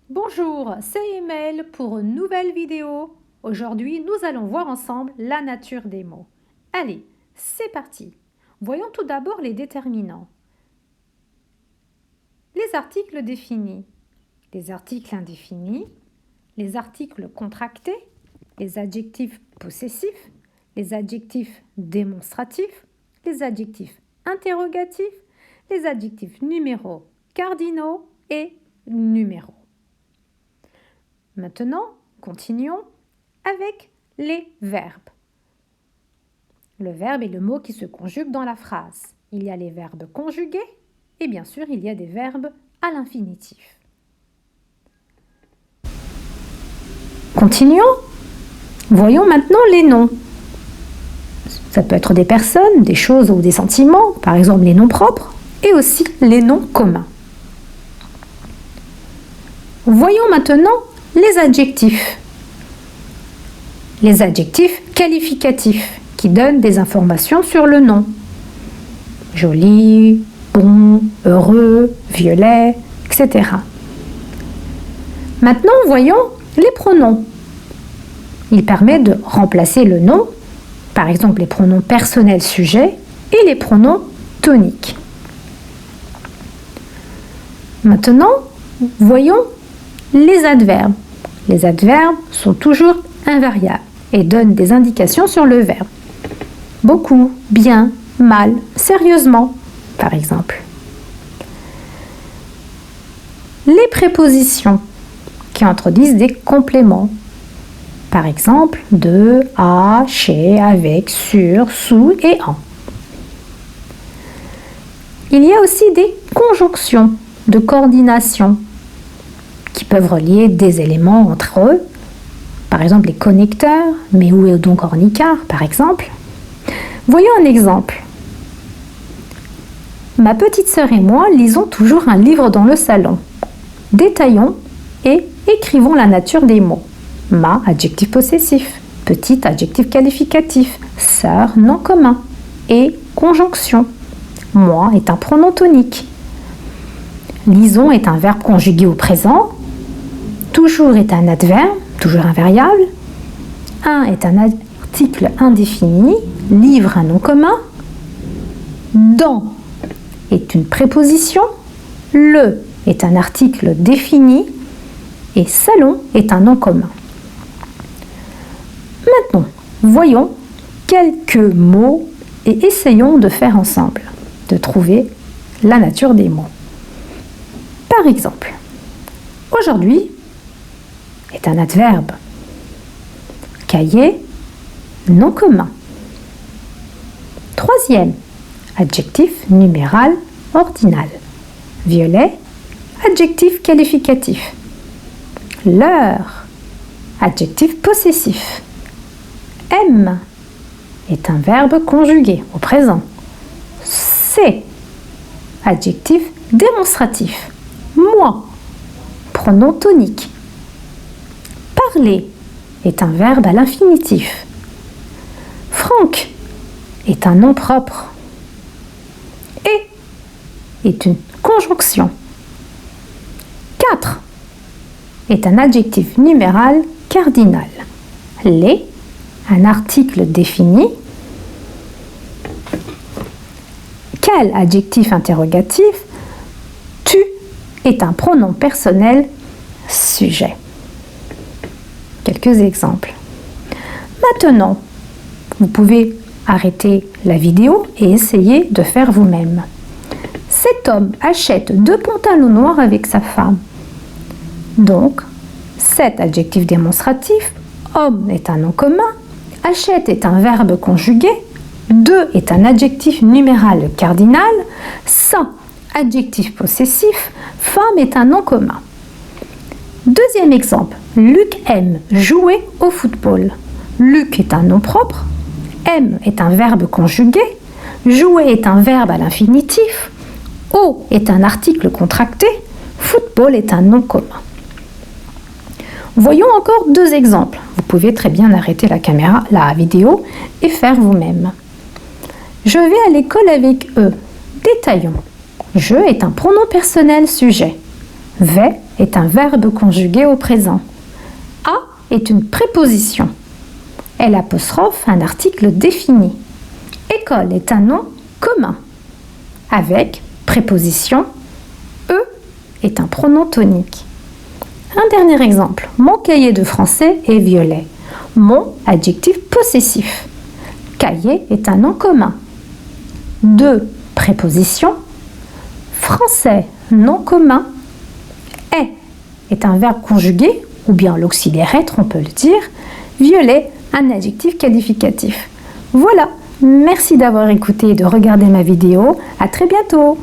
Bonjour, c'est Emel pour une nouvelle vidéo. Aujourd'hui, nous allons voir ensemble la nature des mots. Allez, c'est parti. Voyons tout d'abord les déterminants. Les articles définis, les articles indéfinis, les articles contractés, les adjectifs possessifs, les adjectifs démonstratifs, les adjectifs interrogatifs, les adjectifs numéros cardinaux et numéros. Maintenant, continuons avec les verbes. Le verbe est le mot qui se conjugue dans la phrase. Il y a les verbes conjugués et bien sûr, il y a des verbes à l'infinitif. Continuons. Voyons maintenant les noms. Ça peut être des personnes, des choses ou des sentiments, par exemple les noms propres, et aussi les noms communs. Voyons maintenant les adjectifs. Les adjectifs qualificatifs qui donnent des informations sur le nom. Joli, bon, heureux, violet, etc. Maintenant, voyons les pronoms. Ils permettent de remplacer le nom, par exemple les pronoms personnels sujets et les pronoms toniques. Maintenant, voyons les adverbes. Les adverbes sont toujours invariables et donnent des indications sur le verbe. Beaucoup, bien, mal, sérieusement, par exemple. Les prépositions qui introduisent des compléments. Par exemple, de, à, chez, avec, sur, sous et en. Il y a aussi des conjonctions de coordination qui peuvent relier des éléments entre eux. Par exemple, les connecteurs, mais où est donc Ornicard, par exemple. Voyons un exemple. Ma petite sœur et moi lisons toujours un livre dans le salon. Détaillons et écrivons la nature des mots. Ma, adjectif possessif. Petite, adjectif qualificatif. Sœur, nom commun. Et conjonction. Moi est un pronom tonique. Lisons est un verbe conjugué au présent. Toujours est un adverbe, toujours invariable. Un est un article indéfini. Livre, un nom commun. Dans est une préposition. Le est un article défini. Et salon est un nom commun. Maintenant, voyons quelques mots et essayons de faire ensemble, de trouver la nature des mots. Par exemple, aujourd'hui est un adverbe. Cahier, nom commun. Troisième, adjectif numéral ordinal. Violet, adjectif qualificatif. L'heure, adjectif possessif. M est un verbe conjugué au présent. C'est, adjectif démonstratif. Moi, pronom tonique. Parler est un verbe à l'infinitif. Franck est un nom propre. Et est une conjonction. 4 est un adjectif numéral cardinal. Les, un article défini. Quel adjectif interrogatif? Tu est un pronom personnel sujet. Quelques exemples. Maintenant, vous pouvez arrêter la vidéo et essayer de faire vous-même. Cet homme achète 2 pantalons noirs avec sa femme. Donc, cet adjectif démonstratif, homme est un nom commun, achète est un verbe conjugué, 2 est un adjectif numéral cardinal, ça, adjectif possessif, femme est un nom commun. Deuxième exemple, Luc aime jouer au football. Luc est un nom propre, aime est un verbe conjugué, jouer est un verbe à l'infinitif, au est un article contracté, football est un nom commun. Voyons encore 2 exemples. Vous pouvez très bien arrêter la vidéo et faire vous-même. Je vais à l'école avec eux. Détaillons. Je est un pronom personnel sujet. Vais est un verbe conjugué au présent. À est une préposition. L' un article défini. École est un nom commun. Avec préposition, E est un pronom tonique. Un dernier exemple. Mon cahier de français est violet. Mon, adjectif possessif. Cahier est un nom commun. Deux prépositions. Français, nom commun. Est un verbe conjugué, ou bien l'auxiliaire être, on peut le dire. Violet, un adjectif qualificatif. Voilà, merci d'avoir écouté et de regarder ma vidéo. À très bientôt.